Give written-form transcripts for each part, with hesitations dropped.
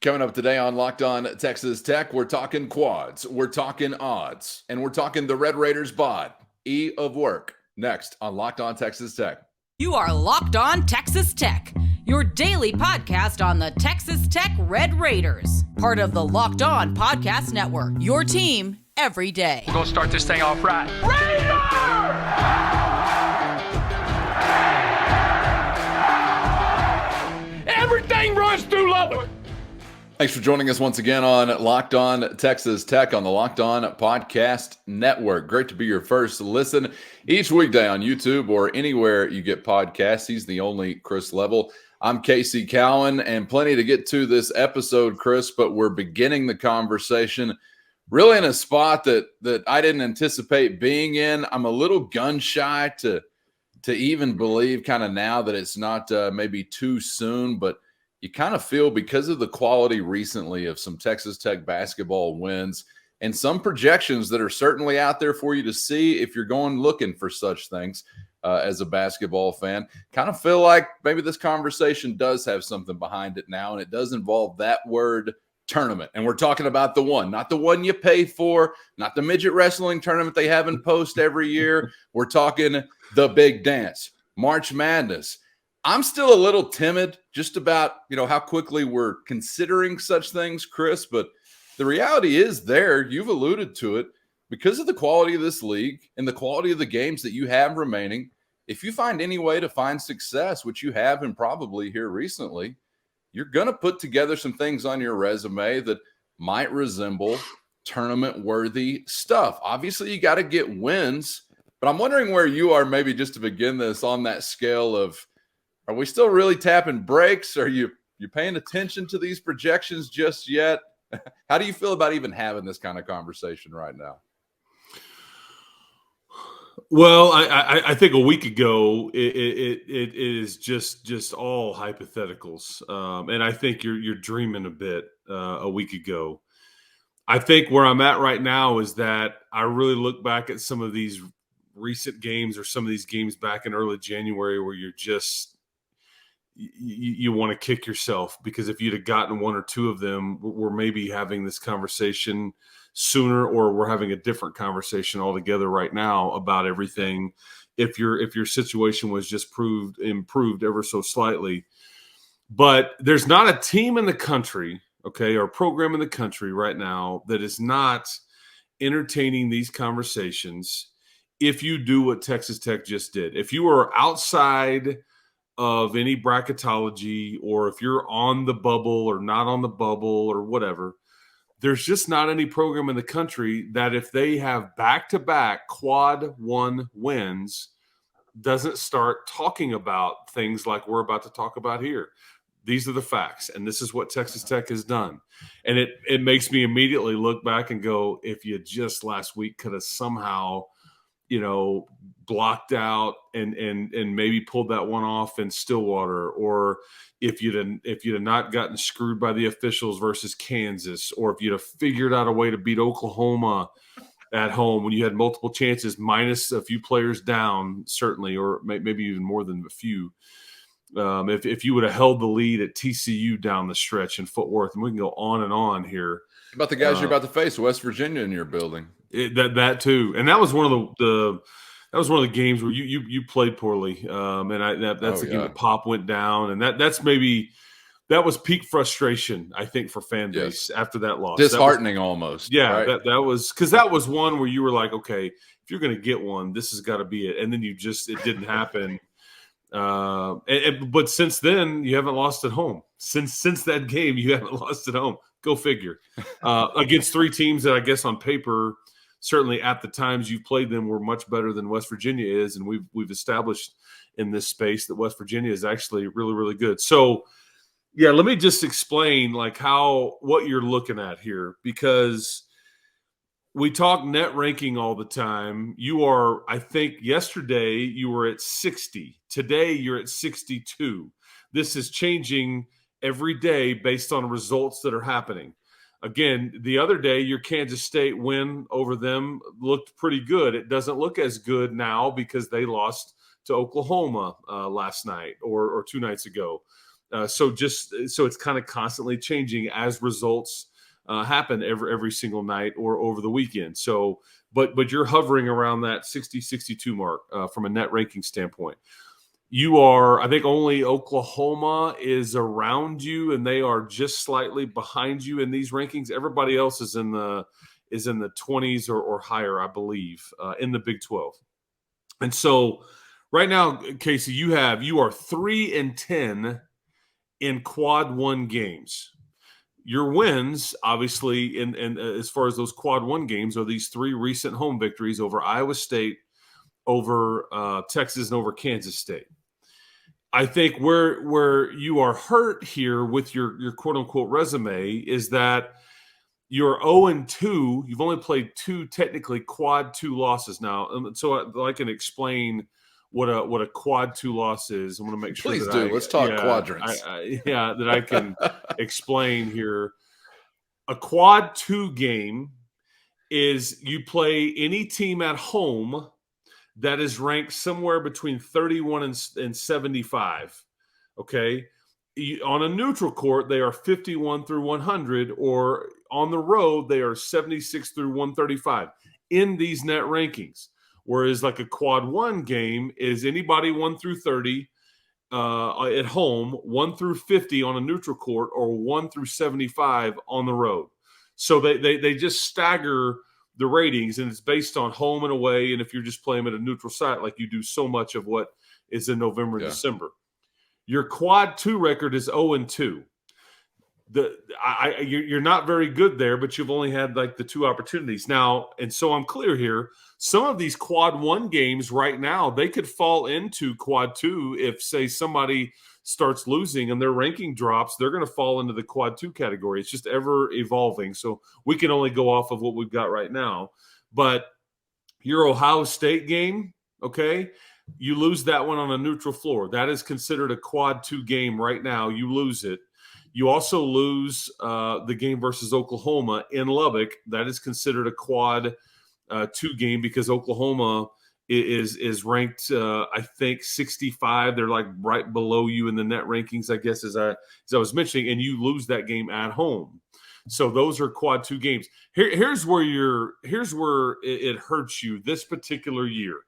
Coming up today on Locked On Texas Tech, we're talking quads, we're talking odds, and we're talking the Red Raiders bod, E of work. Next on Locked On Texas Tech. You are Locked On Texas Tech, your daily podcast on the Texas Tech Red Raiders, part of the Locked On Podcast Network, your team every day. We're going to start this thing off right. Raider! Everything runs through Lubbock. Thanks for joining us once again on Locked On Texas Tech on the Locked On Podcast Network. Great to be your first listen each weekday on YouTube or anywhere you get podcasts. He's the only Chris Level. I'm Casey Cowan, and plenty to get to this episode, Chris, but we're beginning the conversation really in a spot that I didn't anticipate being in. I'm a little gun-shy to even believe kind of now that it's not maybe too soon, but you kind of feel because of the quality recently of some Texas Tech basketball wins and some projections that are certainly out there for you to see if you're going looking for such things as a basketball fan. Kind of feel like maybe this conversation does have something behind it now, and it does involve that word tournament. And we're talking about the one, not the one you pay for, not the midget wrestling tournament they have in Post every year. We're talking the big dance, March Madness. I'm still a little timid just about, how quickly we're considering such things, Chris, but the reality is there, you've alluded to it, because of the quality of this league and the quality of the games that you have remaining. If you find any way to find success, which you have and probably here recently, you're going to put together some things on your resume that might resemble tournament-worthy stuff. Obviously, you got to get wins, but I'm wondering where you are maybe just to begin this on that scale of, are we still really tapping brakes? Are you paying attention to these projections just yet? How do you feel about even having this kind of conversation right now? Well, I think a week ago it is just all hypotheticals, and I think you're dreaming a bit a week ago. I think where I'm at right now is that I really look back at some of these recent games or some of these games back in early January where you're just you want to kick yourself, because if you'd have gotten one or two of them, we're maybe having this conversation sooner, or we're having a different conversation altogether right now about everything. If your situation was just improved ever so slightly, but there's not a team in the country, or program in the country right now that is not entertaining these conversations. If you do what Texas Tech just did, if you are outside of any bracketology, or if you're on the bubble or not on the bubble or whatever, there's just not any program in the country that if they have back-to-back quad one wins doesn't start talking about things like we're about to talk about here. These are the facts, and this is what Texas Tech has done. And it makes me immediately look back and go, if you just last week could have somehow blocked out and maybe pulled that one off in Stillwater, or if you'd have not gotten screwed by the officials versus Kansas, or if you'd have figured out a way to beat Oklahoma at home when you had multiple chances, minus a few players down, certainly, or maybe even more than a few. If you would have held the lead at TCU down the stretch in Fort Worth, and we can go on and on here. About the guys you're about to face, West Virginia in your building. That too, and that was one of the games where you played poorly, that's the game that Pop went down, and that was peak frustration, I think, for fan base after that loss. Disheartening almost. Yeah, right? that was because that was one where you were like, okay, if you're going to get one, this has got to be it, and then it didn't happen. But since then, you haven't lost at home. Since that game, you haven't lost at home. Go figure. Against three teams that I guess on paper, certainly at the times you've played them, were much better than West Virginia is, and we've established in this space that West Virginia is actually really, really good. So, yeah, let me just explain what you're looking at here, because we talk net ranking all the time. You are, I think, yesterday you were at 60. Today you're at 62. This is changing every day based on results that are happening. Again, the other day, your Kansas State win over them looked pretty good. It doesn't look as good now because they lost to Oklahoma last night or 2 nights ago. So it's kind of constantly changing as results happen every single night or over the weekend. So, but you're hovering around that 60-62 mark from a net ranking standpoint. You are, I think, only Oklahoma is around you, and they are just slightly behind you in these rankings. Everybody else is in the 20s or higher, I believe, in the Big 12. And so, right now, Casey, you are 3-10 in quad one games. Your wins, obviously, in as far as those quad one games, are these 3 recent home victories over Iowa State, over Texas, and over Kansas State. I think where you are hurt here with your quote unquote resume is that you're 0-2. You've only played 2 technically quad 2 losses now. So I can explain what a quad 2 loss is. I'm going to make sure. Please do. Let's talk quadrants. That I can explain here. A quad 2 game is you play any team at home that is ranked somewhere between 31 and 75. Okay. On a neutral court, they are 51 through 100, or on the road, they are 76 through 135 in these net rankings. Whereas like a quad 1 game is anybody 1 through 30 at home, 1 through 50 on a neutral court, or 1 through 75 on the road. So they just stagger the ratings, and it's based on home and away. And if you're just playing at a neutral site, like you do so much of what is in November and December, your quad 2 record is 0-2. You're not very good there, but you've only had like the 2 opportunities now. And so I'm clear here. Some of these quad 1 games right now, they could fall into quad 2 if, say, somebody starts losing and their ranking drops. They're going to fall into the quad 2 category. It's just ever evolving. So we can only go off of what we've got right now. But your Ohio State game, okay, you lose that one on a neutral floor. That is considered a quad 2 game right now. You lose it. You also lose the game versus Oklahoma in Lubbock. That is considered a quad 2 game because Oklahoma is ranked, I think, 65. They're like right below you in the net rankings, I guess, as I was mentioning, and you lose that game at home. So those are quad 2 games. Here's where it hurts you this particular year.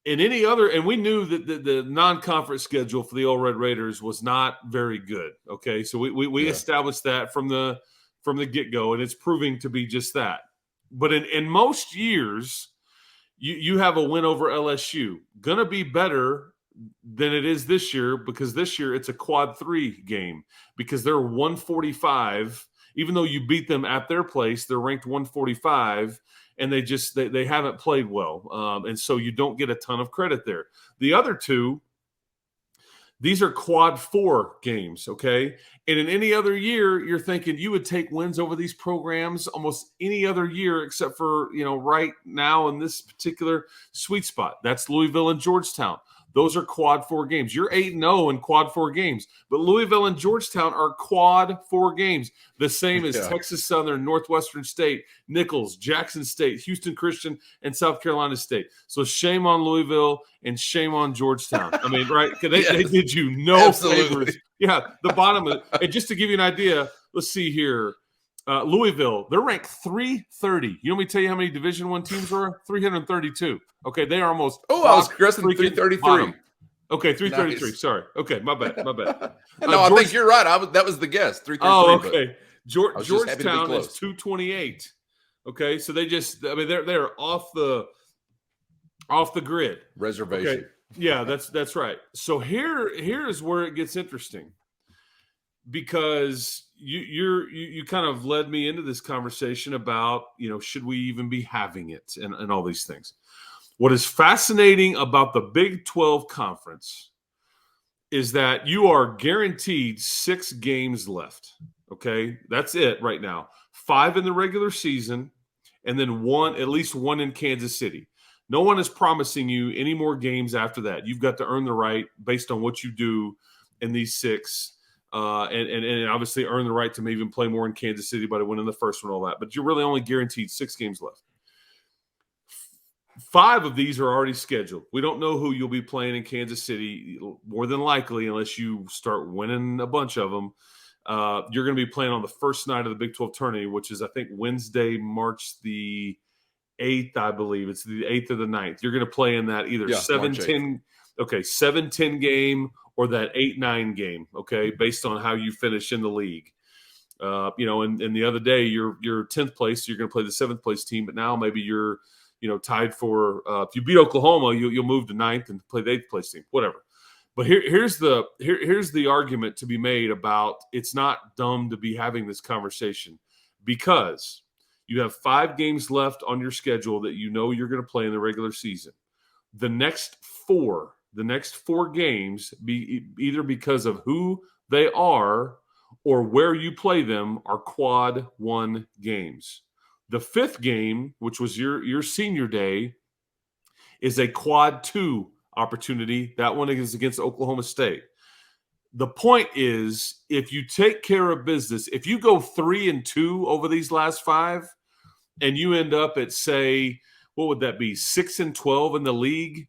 In any other, and we knew that the non-conference schedule for the Old Red Raiders was not very good. Okay, so we established that from the get-go, and it's proving to be just that. But in most years, you have a win over LSU. Gonna be better than it is this year, because this year it's a quad 3 game because they're 145. Even though you beat them at their place, they're ranked 145. And they haven't played well. And so you don't get a ton of credit there. The other 2, these are quad 4 games, okay? And in any other year, you're thinking you would take wins over these programs almost any other year except for, right now in this particular sweet spot. That's Louisville and Georgetown. Those are quad 4 games. You're 8-0 in quad 4 games, but Louisville and Georgetown are quad 4 games, the same as Texas Southern, Northwestern State, Nichols, Jackson State, Houston Christian, and South Carolina State. So shame on Louisville and shame on Georgetown. I mean, right? They did you no favors. Yeah, the bottom of it. And just to give you an idea, let's see here. Louisville, they're ranked 330. You want me to tell you how many Division I teams were? 332. Okay, they are almost. Oh, I was guessing 333. Okay, 333. Nice. Sorry. Okay, my bad. No, I think you're right. That was the guess. 333. Oh, okay. Georgetown is 228. Okay, so they're off the grid. Reservation. Okay. Yeah, that's right. So here's where it gets interesting, because you kind of led me into this conversation about, should we even be having it and all these things. What is fascinating about the Big 12 conference is that you are guaranteed 6 games left. Okay, that's it right now. 5 in the regular season, and then at least one in Kansas City. No one is promising you any more games after that. You've got to earn the right based on what you do in these 6. And obviously earn the right to maybe even play more in Kansas City by winning the first one, all that. But you're really only guaranteed 6 games left. 5 of these are already scheduled. We don't know who you'll be playing in Kansas City, more than likely, unless you start winning a bunch of them. You're going to be playing on the first night of the Big 12 tournament, which is, I think, Wednesday, March the 8th, I believe. It's the 8th or the 9th. You're going to play in that either 7-10 game or that 8-9 game, okay, based on how you finish in the league. And the other day, you're 10th place, so you're going to play the 7th place team, but now maybe you're tied for if you beat Oklahoma, you'll move to 9th and play the 8th place team, whatever. But here's the argument to be made about it's not dumb to be having this conversation, because you have 5 games left on your schedule that you're going to play in the regular season. The next four games, either because of who they are or where you play them, are quad 1 games. The 5th game, which was your senior day, is a quad 2 opportunity. That one is against Oklahoma State. The point is, if you take care of business, if you go 3-2 over these last 5, and you end up at, say, what would that be, 6-12 in the league,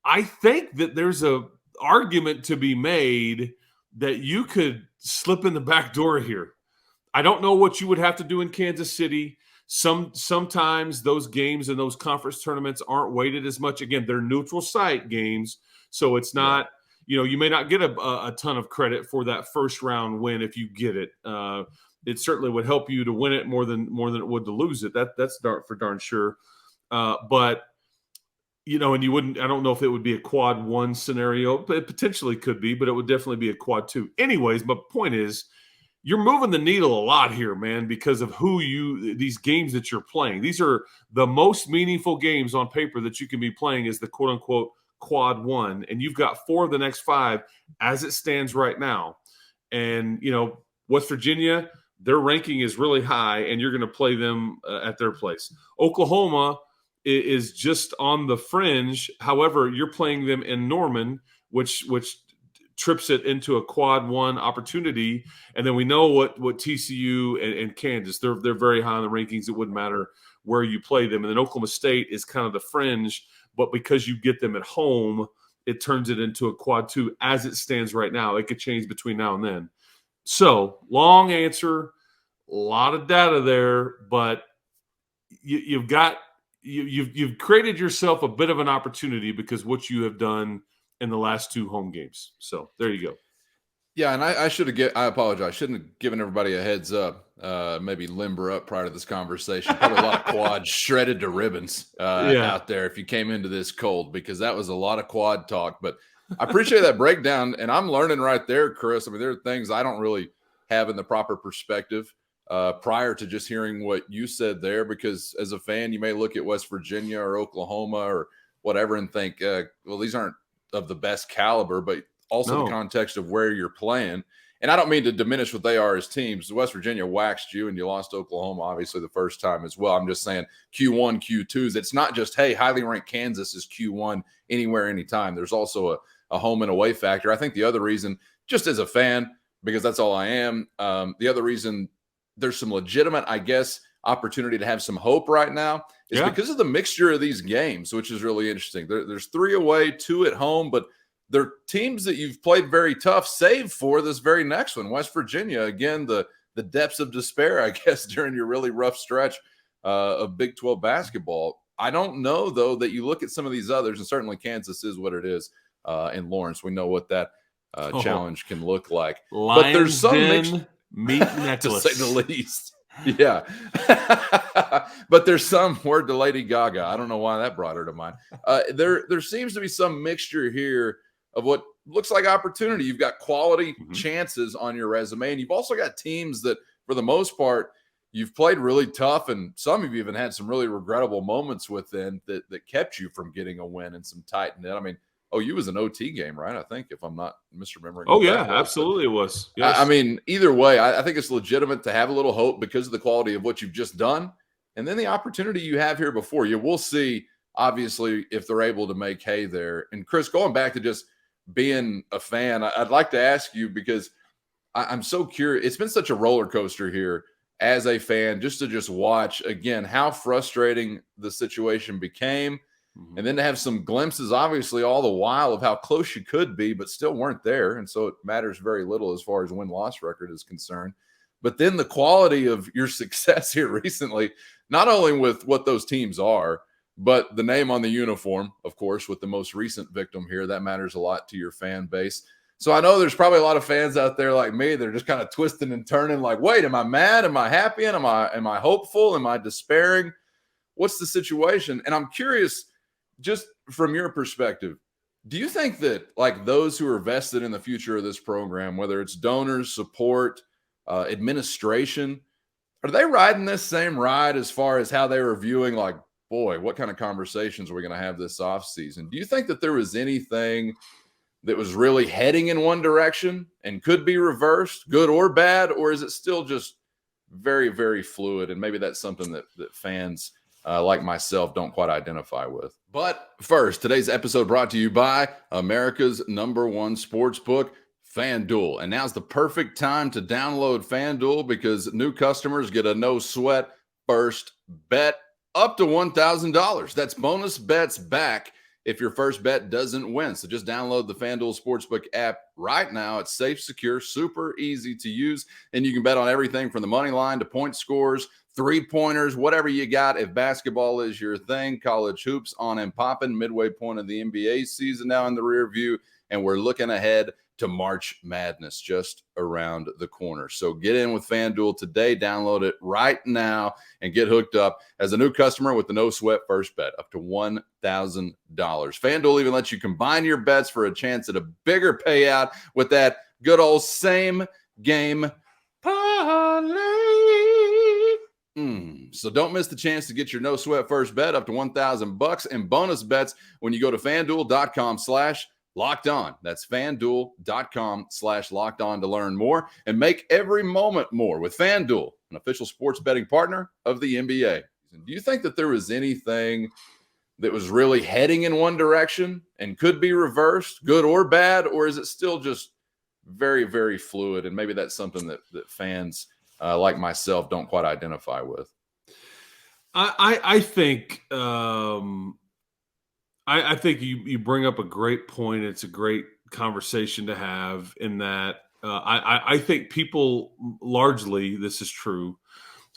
I think that there's a argument to be made that you could slip in the back door here. I don't know what you would have to do in Kansas City. Sometimes those games and those conference tournaments aren't weighted as much. Again, they're neutral site games, so it's not, you may not get a ton of credit for that first round win if you get it. It certainly would help you to win it more than it would to lose it. That's for darn sure. But and you wouldn't. I don't know if it would be a quad 1 scenario. It potentially could be, but it would definitely be a quad 2. Anyways, my point is, you're moving the needle a lot here, man, because of these games that you're playing. These are the most meaningful games on paper that you can be playing as the quote unquote quad 1. And you've got 4 of the next 5 as it stands right now. And, West Virginia, their ranking is really high, and you're going to play them at their place. Oklahoma is just on the fringe. However, you're playing them in Norman, which trips it into a quad 1 opportunity. And then we know what TCU and Kansas, they're very high on the rankings. It wouldn't matter where you play them. And then Oklahoma State is kind of the fringe, but because you get them at home, it turns it into a quad 2 as it stands right now. It could change between now and then. So, long answer, a lot of data there, but you've created yourself a bit of an opportunity because what you have done in the last 2 home games. So there you go. Yeah, and I apologize. I shouldn't have given everybody a heads up. Maybe limber up prior to this conversation. Probably a lot of quads shredded to ribbons out there if you came into this cold, because that was a lot of quad talk. But I appreciate that breakdown, and I'm learning right there, Chris. I mean, there are things I don't really have in the proper perspective prior to just hearing what you said there, because as a fan, you may look at West Virginia or Oklahoma or whatever and think, well, these aren't of the best caliber, but also the context of where you're playing. And I don't mean to diminish what they are as teams. West Virginia waxed you, and you lost to Oklahoma, obviously, the first time as well. I'm just saying Q1, Q2s. It's not just, hey, highly ranked Kansas is Q1 anywhere, anytime. There's also a home and away factor. I think the other reason, just as a fan, because that's all I am, the other reason there's some legitimate, I guess, opportunity to have some hope right now is because of the mixture of these games, which is really interesting. There's 3 away, 2 at home, but they're teams that you've played very tough, save for this very next one. West Virginia, again, the depths of despair, I guess, during your really rough stretch of Big 12 basketball. I don't know, though, that you look at some of these others, and certainly Kansas is what it is in Lawrence. We know what that challenge can look like. Lions but there's some meat necklace. to say the least. Yeah. But there's some word to Lady Gaga. I don't know why that brought her to mind. There seems to be some mixture here of what looks like opportunity. You've got quality chances on your resume, and you've also got teams that, for the most part, you've played really tough, and some of you even had some really regrettable moments within that kept you from getting a win and some tight knit. I mean, OU was an OT game, right? I think, if I'm not misremembering. Oh, yeah, absolutely it was. Yes. I mean, either way, I think it's legitimate to have a little hope because of the quality of what you've just done. And then the opportunity you have here before you. We'll see, obviously, if they're able to make hay there. And, Chris, going back to just being a fan, I'd like to ask you, because I'm so curious. It's been such a roller coaster here as a fan, just to watch, again, how frustrating the situation became. Mm-hmm. And then to have some glimpses, obviously, all the while of how close you could be, but still weren't there. And so it matters very little as far as win-loss record is concerned. But then the quality of your success here recently, not only with what those teams are, but the name on the uniform, of course, with the most recent victim here, that matters a lot to your fan base. So I know there's probably a lot of fans out there like me that are just kind of twisting and turning like, wait, am I mad? Am I happy? And am I hopeful? Am I despairing? What's the situation? And I'm curious, just from your perspective, do you think that like those who are vested in the future of this program, whether it's donors, support, administration, are they riding this same ride as far as how they were viewing like, boy, what kind of conversations are we going to have this offseason? Do you think that there was anything that was really heading in one direction and could be reversed, good or bad, or is it still just very, very fluid? And maybe that's something that fans like myself don't quite identify with. But first, today's episode brought to you by America's #1 sportsbook, FanDuel. And now's the perfect time to download FanDuel because new customers get a no sweat first bet up to $1,000. That's bonus bets back if your first bet doesn't win. So just download the FanDuel Sportsbook app right now. It's safe, secure, super easy to use, and you can bet on everything from the money line to point scores, three-pointers, whatever you got. If basketball is your thing, college hoops on and popping, midway point of the NBA season now in the rear view, and we're looking ahead to March Madness just around the corner. So get in with FanDuel today. Download it right now and get hooked up as a new customer with the no sweat first bet up to $1,000. FanDuel even lets you combine your bets for a chance at a bigger payout with that good old same game parlay. So don't miss the chance to get your no sweat first bet up to $1,000 in bonus bets when you go to FanDuel.com/Locked On. That's FanDuel.com/Locked On to learn more and make every moment more with FanDuel, an official sports betting partner of the NBA. Do you think that there was anything that was really heading in one direction and could be reversed, good or bad, or is it still just very, very fluid? And maybe that's something that fans like myself don't quite identify with. I think I think you bring up a great point. It's a great conversation to have in that I think people largely, this is true.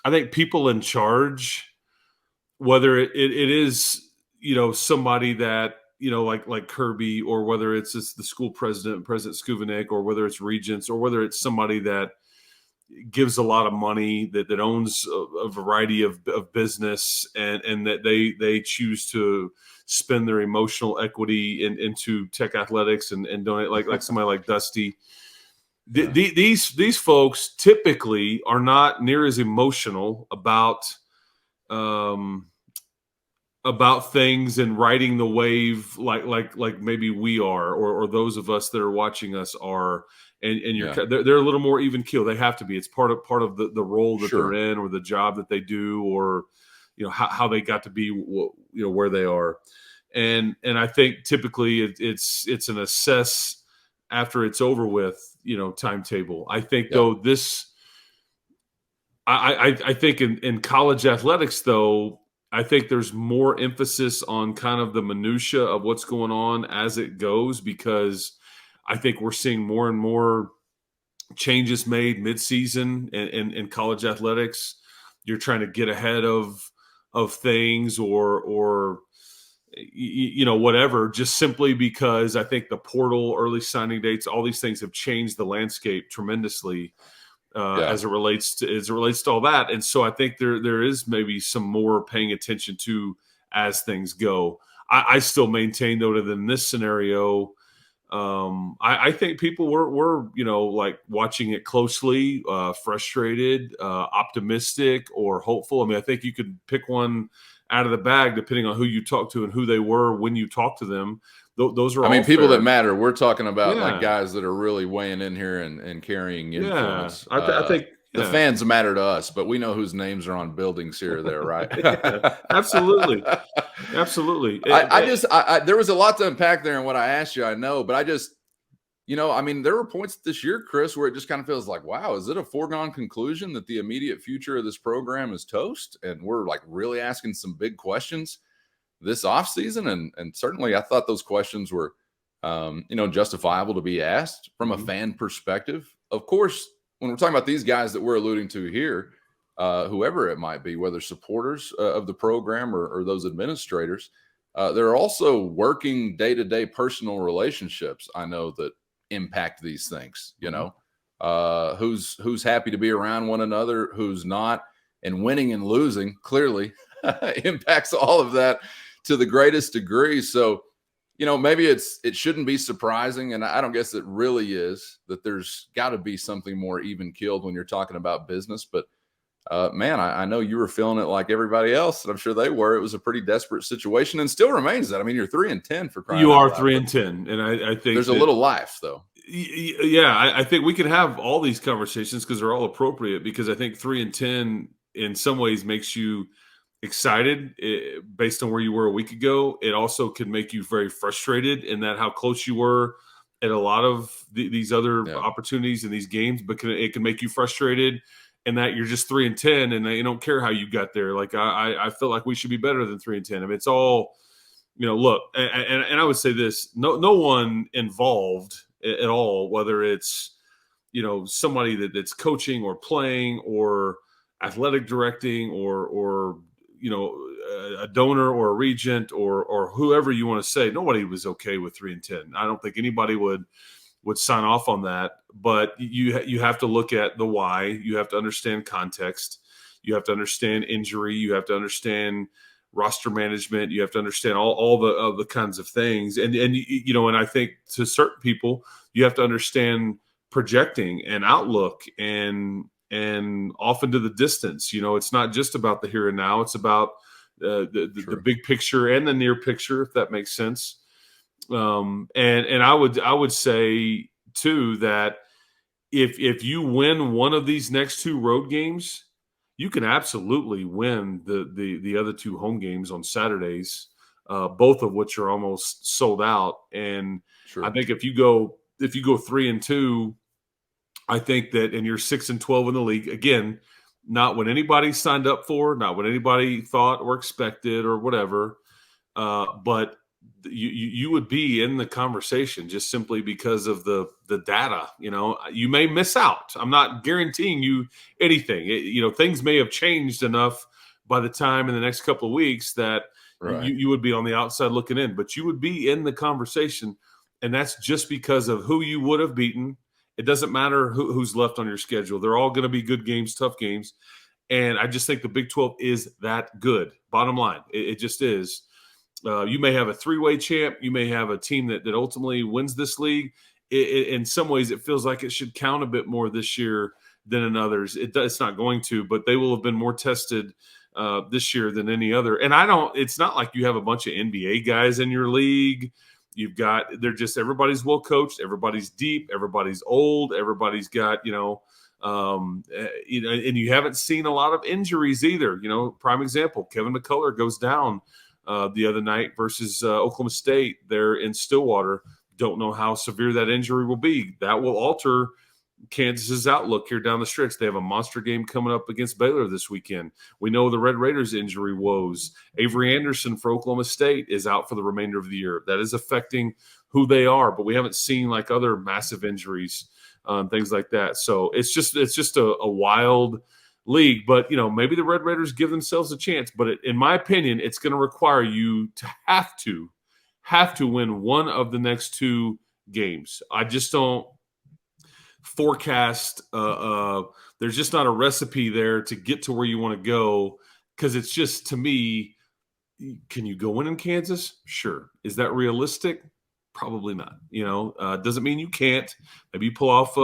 I think people in charge, whether it is, somebody that, like Kirby, or whether it's the school president, President Skuvanik, or whether it's regents, or whether it's somebody that gives a lot of money, that owns a variety of business, and that they choose to spend their emotional equity into tech athletics and donate, like somebody like Dusty. Yeah. These folks typically are not near as emotional about things and riding the wave like maybe we are, or those of us that are watching us are. And they're a little more even keel. They have to be. It's part of the role that Sure. they're in, or the job that they do, or how they got to be where they are. And I think typically it's an assess after it's over with, timetable. I think though this, I think in college athletics though, I think there's more emphasis on kind of the minutia of what's going on as it goes, because I think we're seeing more and more changes made midseason in college athletics. You're trying to get ahead of things, or whatever, just simply because I think the portal, early signing dates, all these things have changed the landscape tremendously as it relates to all that. And so I think there is maybe some more paying attention to as things go. I still maintain though that in this scenario, I think people were like watching it closely, frustrated, optimistic, or hopeful. I mean, I think you could pick one out of the bag depending on who you talk to and who they were when you talk to them. Those are all people fair. that matter. We're talking about like guys that are really weighing in here and carrying influence. I think the fans matter to us, but we know whose names are on buildings here or there, right? Absolutely. Absolutely. There was a lot to unpack there in what I asked you, I know, but I just, there were points this year, Chris, where it just kind of feels like, wow, is it a foregone conclusion that the immediate future of this program is toast? And we're like really asking some big questions this offseason. And certainly I thought those questions were, justifiable to be asked from a fan perspective. Of course, when we're talking about these guys that we're alluding to here, whoever it might be, whether supporters of the program or those administrators, there are also working day-to-day personal relationships, I know, that impact these things, who's happy to be around one another, who's not, and winning and losing clearly impacts all of that to the greatest degree. So, maybe it shouldn't be surprising, and I don't guess it really is, that there's got to be something more even-keeled when you're talking about business. But man, I know you were feeling it like everybody else, and I'm sure they were. It was a pretty desperate situation, and still remains that. I mean, you're 3-10 for crying out loud. You are 3-10, and I think there's a little life, though. Yeah, I think we can have all these conversations because they're all appropriate. Because I think 3-10 in some ways makes you excited based on where you were a week ago. It also can make you very frustrated in that how close you were at a lot of these other opportunities in these games, but it can make you frustrated in that you're just 3-10 and you don't care how you got there. Like I feel like we should be better than 3-10. I mean, it's all, look, and I would say this, no one involved at all, whether it's, somebody that's coaching or playing or athletic directing or a donor or a regent or whoever you want to say, nobody was okay with 3-10. I don't think anybody would sign off on that. But you have to look at the why. You have to understand context. You have to understand injury. You have to understand roster management. You have to understand all the kinds of things. And I think to certain people, you have to understand projecting and outlook and off into the distance. It's not just about the here and now. It's about the big picture and the near picture, if that makes sense. And I would say too that if you win one of these next two road games, you can absolutely win the other two home games on Saturdays, both of which are almost sold out. And I think if you go 3-2. I think that, and you're 6-12 in the league, again, not what anybody signed up for, not what anybody thought or expected or whatever, but you would be in the conversation just simply because of the data. You may miss out. I'm not guaranteeing you anything. Things may have changed enough by the time in the next couple of weeks that you would be on the outside looking in, but you would be in the conversation, and that's just because of who you would have beaten. It doesn't matter who's left on your schedule. They're all going to be good games, tough games. And I just think the Big 12 is that good. Bottom line, it just is. You may have a three-way champ. You may have a team that ultimately wins this league. In some ways, it feels like it should count a bit more this year than in others. It's not going to, but they will have been more tested this year than any other. And it's not like you have a bunch of NBA guys in your league. Everybody's well coached, everybody's deep, everybody's old, everybody's got, and you haven't seen a lot of injuries either. Prime example, Kevin McCullough goes down the other night versus Oklahoma State there in Stillwater. Don't know how severe that injury will be. That will alter Kansas's outlook here down the stretch. They have a monster game coming up against Baylor this weekend. We know the Red Raiders injury woes. Avery Anderson for Oklahoma State is out for the remainder of the year. That is affecting who they are, but we haven't seen like other massive injuries, things like that. So it's just a wild league, but maybe the Red Raiders give themselves a chance, but in my opinion, it's going to require you to have to win one of the next two games. I just don't forecast there's just not a recipe there to get to where you want to go, because it's just, to me, can you go in Kansas? Sure. Is that realistic? Probably not. Doesn't mean you can't. Maybe you pull off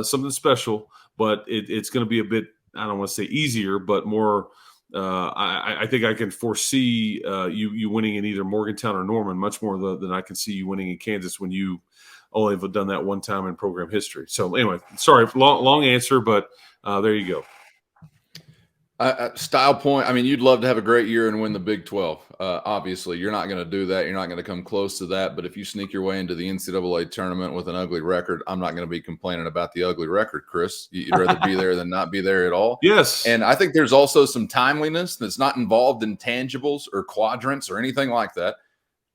something special, but it's going to be a bit, I don't want to say easier, but more I think I can foresee you winning in either Morgantown or Norman much more than I can see you winning in Kansas when you only have done that one time in program history. So anyway, sorry, long answer, but there you go. Style point. I mean, you'd love to have a great year and win the Big 12. Obviously, you're not going to do that. You're not going to come close to that. But if you sneak your way into the NCAA tournament with an ugly record, I'm not going to be complaining about the ugly record, Chris. You'd rather be there than not be there at all. Yes. And I think there's also some timeliness that's not involved in tangibles or quadrants or anything like that.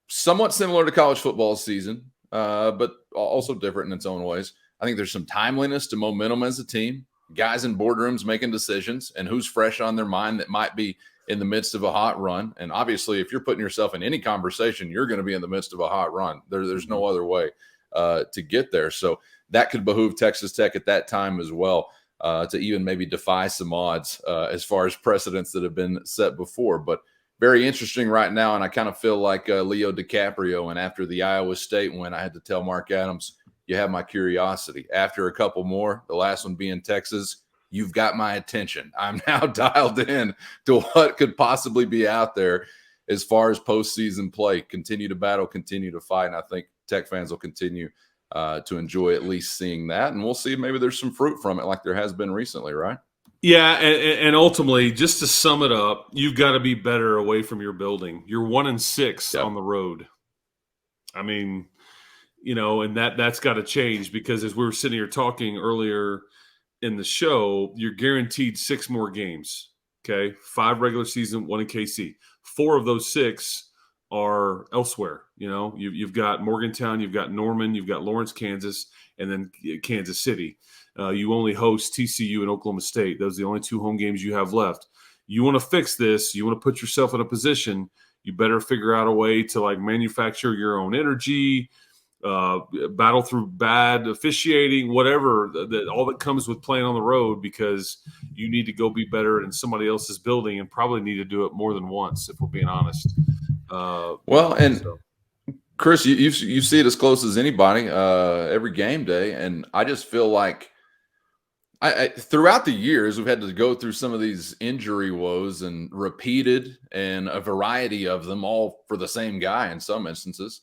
Somewhat similar to college football season, but also different in its own ways. I think there's some timeliness to momentum as a team. Guys in boardrooms making decisions and who's fresh on their mind that might be in the midst of a hot run. And obviously, if you're putting yourself in any conversation, you're going to be in the midst of a hot run. There's no other way to get there. So that could behoove Texas Tech at that time as well to even maybe defy some odds as far as precedents that have been set before. But very interesting right now. And I kind of feel like Leo DiCaprio. And after the Iowa State win, I had to tell Mark Adams, you have my curiosity. After a couple more, the last one being Texas, you've got my attention. I'm now dialed in to what could possibly be out there as far as postseason play. Continue to battle, continue to fight. And I think Tech fans will continue to enjoy at least seeing that. And we'll see if maybe there's some fruit from it like there has been recently, right? Yeah, and ultimately, just to sum it up, you've got to be better away from your building. You're 1-6 on the road. I mean, and that's got to change because as we were sitting here talking earlier in the show, you're guaranteed 6 more games. Okay, 5 regular season, 1 in KC. 4 of those 6 are elsewhere. You've got Morgantown, you've got Norman, you've got Lawrence, Kansas, and then Kansas City. You only host TCU and Oklahoma State. Those are the only 2 home games you have left. You want to fix this. You want to put yourself in a position. You better figure out a way to manufacture your own energy, battle through bad officiating, whatever, all that comes with playing on the road, because you need to go be better in somebody else's building and probably need to do it more than once, if we're being honest. Chris, you see it as close as anybody every game day. And I just feel like I throughout the years, we've had to go through some of these injury woes and repeated and a variety of them, all for the same guy in some instances.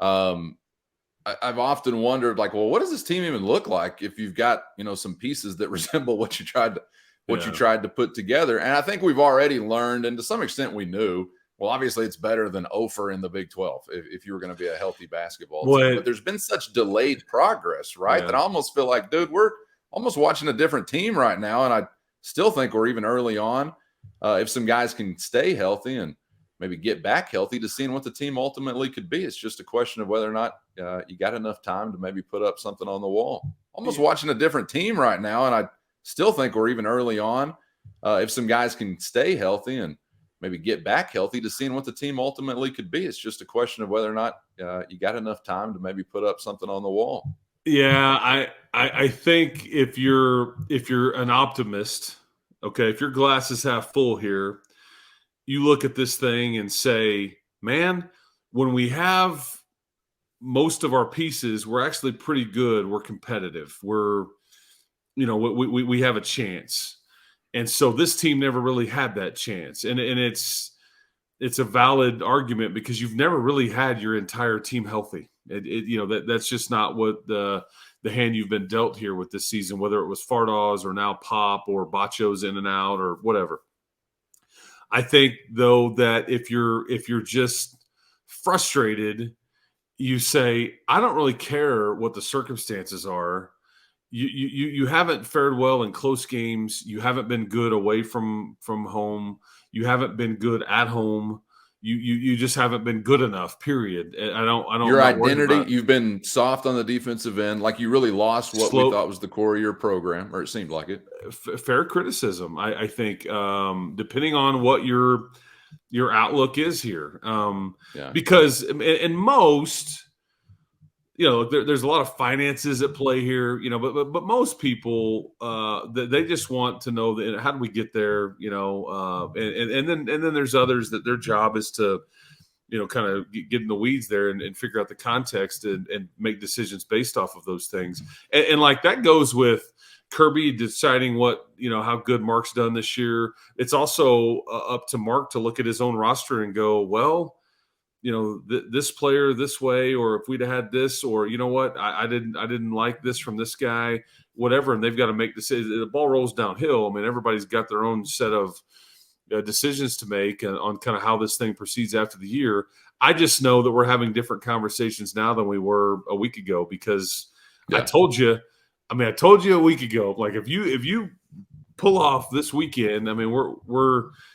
I've often wondered, what does this team even look like if you've got, some pieces that resemble what you tried to put together? And I think we've already learned, and to some extent we knew, well, obviously it's better than Ofer in the Big 12 if you were going to be a healthy basketball team. But there's been such delayed progress, right? Yeah. That I almost feel like, dude, we're almost watching a different team right now. And I still think we're even early on. If some guys can stay healthy and maybe get back healthy, to seeing what the team ultimately could be. It's just a question of whether or not you got enough time to maybe put up something on the wall. Almost watching a different team right now. And I still think we're even early on. If some guys can stay healthy and maybe get back healthy, to seeing what the team ultimately could be. It's just a question of whether or not you got enough time to maybe put up something on the wall. Yeah, I think if you're an optimist, okay, if your glass is half full here, you look at this thing and say, man, when we have most of our pieces, we're actually pretty good. We're competitive. We're, we have a chance. And so this team never really had that chance. And it's a valid argument because you've never really had your entire team healthy. That's just not what the hand you've been dealt here with this season, whether it was Fardaws or now Pop or Bacho's in and out or whatever. I think, though, that if you're just frustrated, you say, I don't really care what the circumstances are. You haven't fared well in close games. You haven't been good away from home. You haven't been good at home. You just haven't been good enough, period. I don't. Your identity, you've been soft on the defensive end, like you really lost what we thought was the core of your program, or it seemed like it. Fair criticism, I think, depending on what your outlook is here. Because in most, there's a lot of finances at play here, but most people, they just want to know that how do we get there, and then there's others that their job is to, kind of get in the weeds there and figure out the context and make decisions based off of those things. And like that goes with Kirby deciding what, how good Mark's done this year. It's also up to Mark to look at his own roster and go, well, this player this way, or if we'd have had this, or I didn't like this from this guy. whatever, and they've got to make decisions. The ball rolls downhill. I mean, everybody's got their own set of decisions to make on kind of how this thing proceeds after the year. I just know that we're having different conversations now than we were a week ago because I told you a week ago, like if you pull off this weekend, I mean,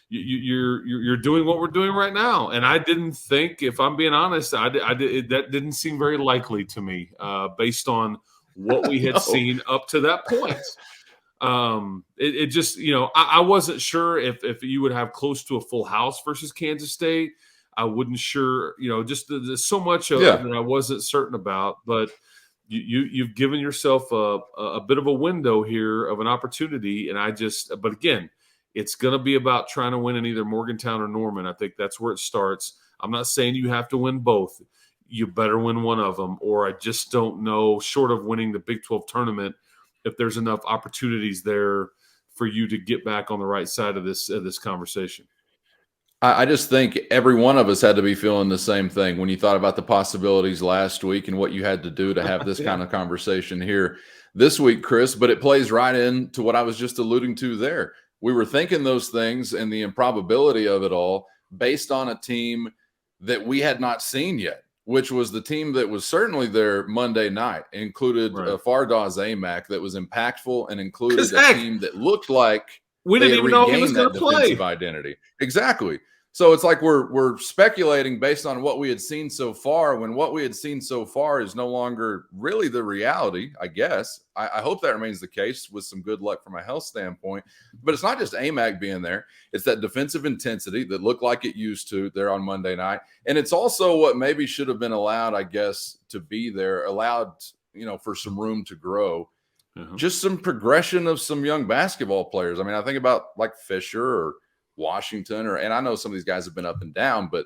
you're doing what we're doing right now. And I didn't think, if I'm being honest, that didn't seem very likely to me based on what we had seen up to that point. It just, I wasn't sure if you would have close to a full house versus Kansas State. I wasn't sure, just there's so much of it that I wasn't certain about, but you've given yourself a bit of a window here of an opportunity. But again, it's going to be about trying to win in either Morgantown or Norman. I think that's where it starts. I'm not saying you have to win both. You better win one of them, or I just don't know, short of winning the Big 12 tournament, if there's enough opportunities there for you to get back on the right side of this conversation. I just think every one of us had to be feeling the same thing when you thought about the possibilities last week and what you had to do to have this kind of conversation here this week, Chris. But it plays right into what I was just alluding to there. We were thinking those things and the improbability of it all based on a team that we had not seen yet, which was the team that was certainly there Monday night, included Fardaz Amac, that was impactful, and included a team that looked like we didn't even know he was going to play. Identity. Exactly. So it's like we're speculating based on what we had seen so far, when what we had seen so far is no longer really the reality, I guess. I hope that remains the case with some good luck from a health standpoint. But it's not just AMAC being there. It's that defensive intensity that looked like it used to there on Monday night. And it's also what maybe should have been allowed, I guess, to be there, allowed, for some room to grow. Just some progression of some young basketball players. I mean, I think about like Fisher or Washington, and I know some of these guys have been up and down, but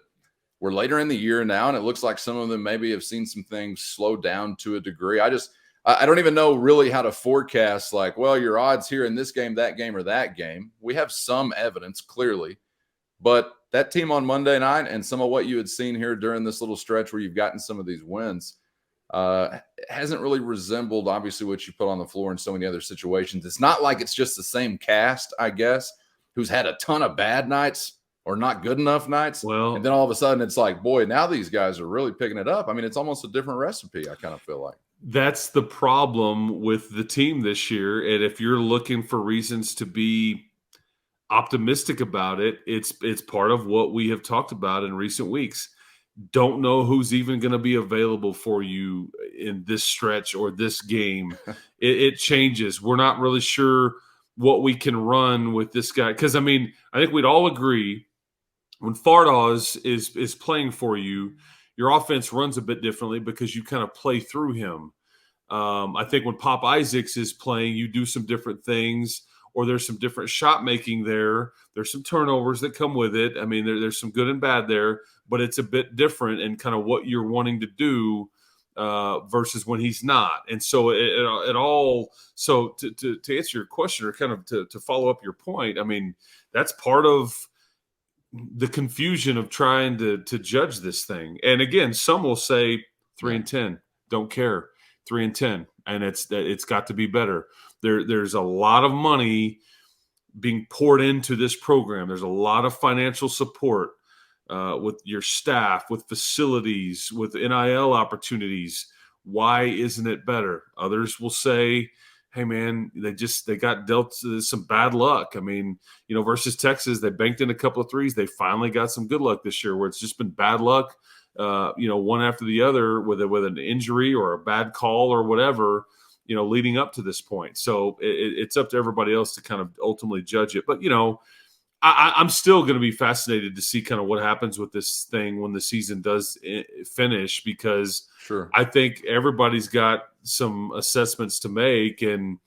we're later in the year now, and it looks like some of them maybe have seen some things slow down to a degree. I don't even know really how to forecast, like, well, your odds here in this game, that game, or that game. We have some evidence, clearly, but that team on Monday night and some of what you had seen here during this little stretch where you've gotten some of these wins hasn't really resembled, obviously, what you put on the floor in so many other situations. It's not like it's just the same cast, I guess, who's had a ton of bad nights or not good enough nights. Well, and then all of a sudden it's like, boy, now these guys are really picking it up. I mean, it's almost a different recipe, I kind of feel like. That's the problem with the team this year. And if you're looking for reasons to be optimistic about it, it's part of what we have talked about in recent weeks. Don't know who's even going to be available for you in this stretch or this game. It changes. We're not really sure what we can run with this guy. Because, I mean, I think we'd all agree when Fardaz is playing for you, your offense runs a bit differently because you kind of play through him. I think when Pop Isaacs is playing, you do some different things, or there's some different shot making there. There's some turnovers that come with it. I mean, there's some good and bad there, but it's a bit different in kind of what you're wanting to do versus when he's not. And so it all, so to answer your question, or kind of to follow up your point, I mean, that's part of the confusion of trying to judge this thing. And again, some will say 3-10, don't care, 3-10, and it's got to be better. There's a lot of money being poured into this program. There's a lot of financial support with your staff, with facilities, with NIL opportunities. Why isn't it better? Others will say, hey, man, they got dealt some bad luck. I mean, versus Texas, they banked in a couple of threes. They finally got some good luck this year, where it's just been bad luck, one after the other with an injury or a bad call or whatever, leading up to this point. So it's up to everybody else to kind of ultimately judge it. But, I'm still going to be fascinated to see kind of what happens with this thing when the season does finish, because sure, I think everybody's got some assessments to make, and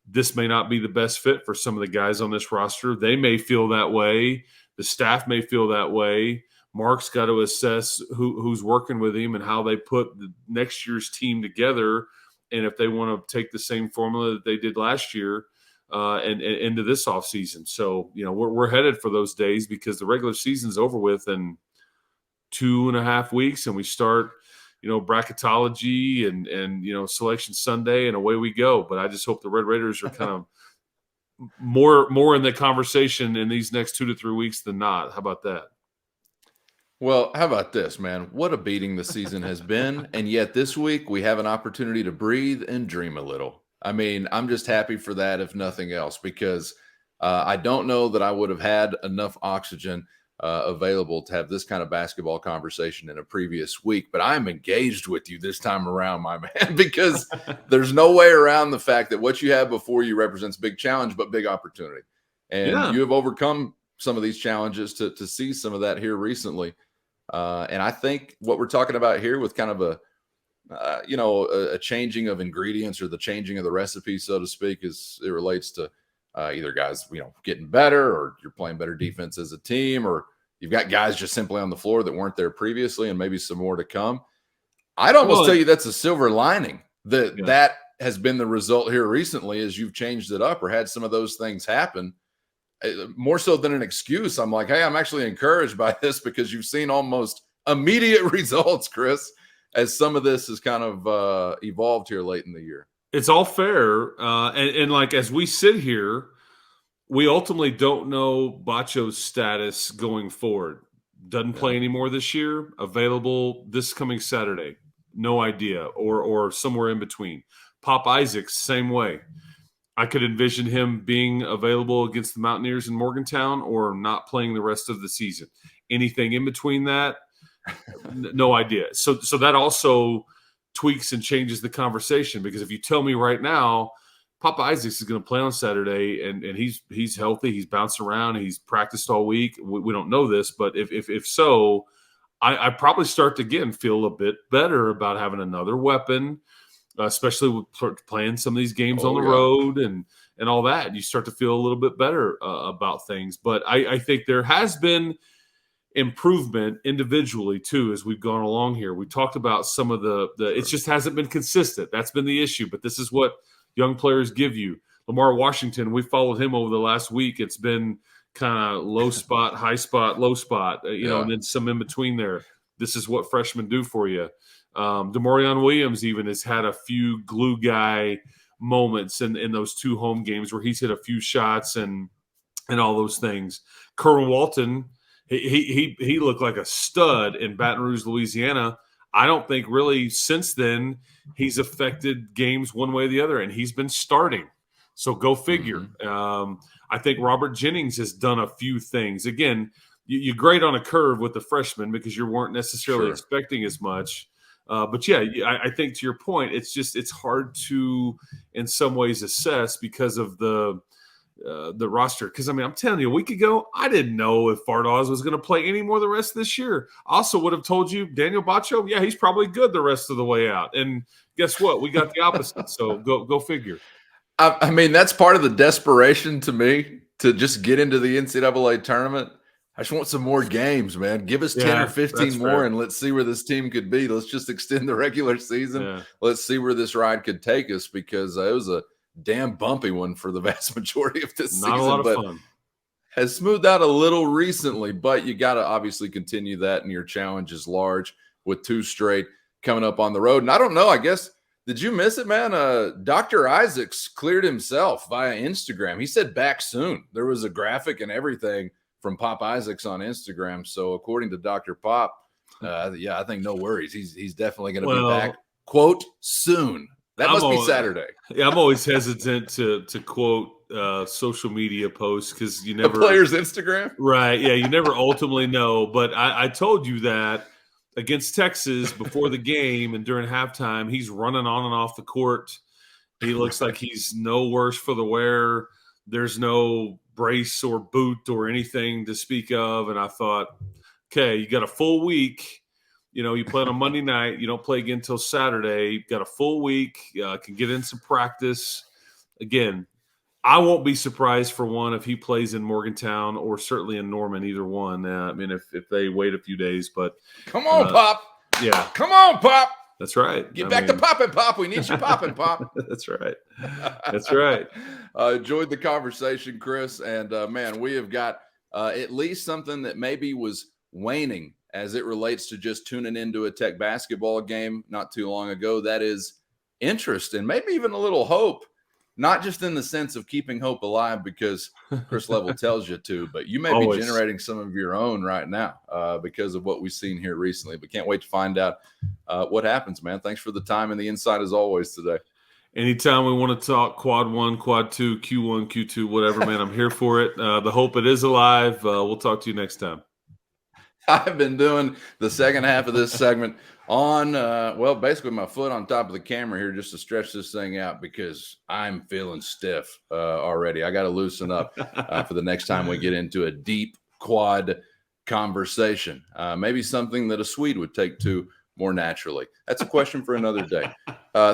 this may not be the best fit for some of the guys on this roster. They may feel that way. The staff may feel that way. Mark's got to assess who's working with him and how they put the next year's team together, and if they want to take the same formula that they did last year and into this offseason. So, we're headed for those days, because the regular season's over with in 2.5 weeks, and we start bracketology and Selection Sunday, and away we go. But I just hope the Red Raiders are kind of more in the conversation in these next 2 to 3 weeks than not. How about that? Well, how about this, man? What a beating the season has been. And yet this week we have an opportunity to breathe and dream a little. I mean, I'm just happy for that, if nothing else, because I don't know that I would have had enough oxygen available to have this kind of basketball conversation in a previous week. But I'm engaged with you this time around, my man, because there's no way around the fact that what you have before you represents big challenge, but big opportunity. And you have overcome some of these challenges to see some of that here recently. And I think what we're talking about here with kind of a changing of ingredients or the changing of the recipe, so to speak, is it relates to either guys, getting better, or you're playing better defense as a team, or you've got guys just simply on the floor that weren't there previously and maybe some more to come. I'd almost tell you that's a silver lining that has been the result here recently, as you've changed it up or had some of those things happen. More so than an excuse, I'm like, hey, I'm actually encouraged by this, because you've seen almost immediate results, Chris, as some of this has kind of evolved here late in the year. It's all fair. And like, as we sit here, we ultimately don't know Bacho's status going forward. Doesn't play anymore this year. Available this coming Saturday. No idea. Or somewhere in between. Pop Isaacs, same way. I could envision him being available against the Mountaineers in Morgantown or not playing the rest of the season. Anything in between that, no idea. So that also tweaks and changes the conversation, because if you tell me right now Pop Isaacs is going to play on Saturday and he's healthy, he's bounced around, he's practiced all week, we don't know this, but if so, I probably start to again feel a bit better about having another weapon. Especially with playing some of these games on the road and all that, you start to feel a little bit better about things. But I think there has been improvement individually too as we've gone along here. We talked about some of the it just hasn't been consistent. That's been the issue. But this is what young players give you. Lamar Washington, we followed him over the last week. It's been kind of low spot, high spot, low spot, and then some in between there. This is what freshmen do for you. Demarion Williams even has had a few glue guy moments in those 2 home games where he's hit a few shots and all those things. Kerwin Walton, he looked like a stud in Baton Rouge, Louisiana. I don't think really since then he's affected games one way or the other, and he's been starting. So go figure. I think Robert Jennings has done a few things. Again, you grade on a curve with the freshmen because you weren't necessarily expecting as much. But yeah, I think to your point, it's hard to in some ways assess because of the roster. Because I mean, I'm telling you, a week ago, I didn't know if Fardaws was going to play any more the rest of this year. I also would have told you Daniel Bacho, yeah, he's probably good the rest of the way out. And guess what? We got the opposite. So go figure. I mean, that's part of the desperation to me to just get into the NCAA tournament. I just want some more games, man. Give us 10 or 15 more, and let's see where this team could be. Let's just extend the regular season. Yeah. Let's see where this ride could take us, because it was a damn bumpy one for the vast majority of this season. Not a lot of fun. Has smoothed out a little recently, but you got to obviously continue that, and your challenge is large with 2 straight coming up on the road. And I don't know, I guess, did you miss it, man? Dr. Isaacs cleared himself via Instagram. He said back soon. There was a graphic and everything from Pop Isaacs on Instagram. So according to Dr. Pop, I think no worries. He's definitely going to be back, quote, soon. That must be Saturday. Yeah, I'm always hesitant to quote social media posts because you never – the player's Instagram? Right, yeah, you never ultimately know. But I told you that against Texas before the game and during halftime, he's running on and off the court. He looks like he's no worse for the wear. There's no brace or boot or anything to speak of. And I thought, okay, you got a full week. You know, you play on a Monday night. You don't play again until Saturday. You've got a full week. Can get in some practice. Again, I won't be surprised for one if he plays in Morgantown or certainly in Norman, either one. I mean, if they wait a few days. But come on, Pop. Yeah. Come on, Pop. That's right. Get back to popping, Pop. We need you popping, Pop. That's right. That's right. Enjoyed the conversation, Chris. And, man, we have got at least something that maybe was waning as it relates to just tuning into a Tech basketball game not too long ago. That is interest and maybe even a little hope, not just in the sense of keeping hope alive because Chris Level tells you to, but you may be generating some of your own right now because of what we've seen here recently. But can't wait to find out what happens, man. Thanks for the time and the insight as always today. Anytime we want to talk quad 1, quad 2, Q1, Q2, whatever, man, I'm here for it. The hope it is alive. We'll talk to you next time. I've been doing the second half of this segment on, basically my foot on top of the camera here just to stretch this thing out because I'm feeling stiff already. I got to loosen up for the next time we get into a deep quad conversation. Maybe something that a Swede would take to more naturally. That's a question for another day.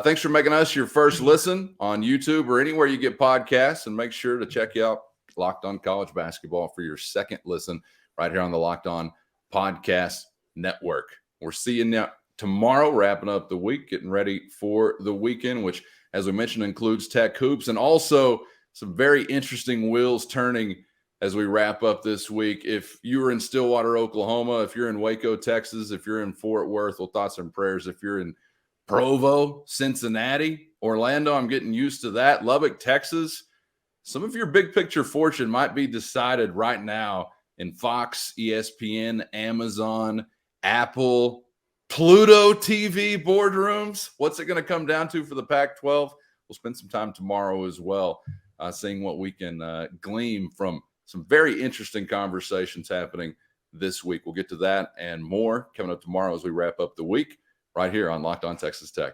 Thanks for making us your first listen on YouTube or anywhere you get podcasts, and make sure to check out Locked On College Basketball for your second listen right here on the Locked On Podcast Network. We're seeing you tomorrow, wrapping up the week, getting ready for the weekend, which, as we mentioned, includes Tech hoops and also some very interesting wheels turning as we wrap up this week. If you were in Stillwater, Oklahoma, if you're in Waco, Texas, if you're in Fort Worth, well, thoughts and prayers. If you're in Provo, Cincinnati, Orlando, I'm getting used to that. Lubbock, Texas, some of your big picture fortune might be decided right now in Fox, ESPN, Amazon, Apple, Pluto TV boardrooms. What's it going to come down to for the Pac-12? We'll spend some time tomorrow as well seeing what we can glean from some very interesting conversations happening this week. We'll get to that and more coming up tomorrow as we wrap up the week right here on Locked On Texas Tech.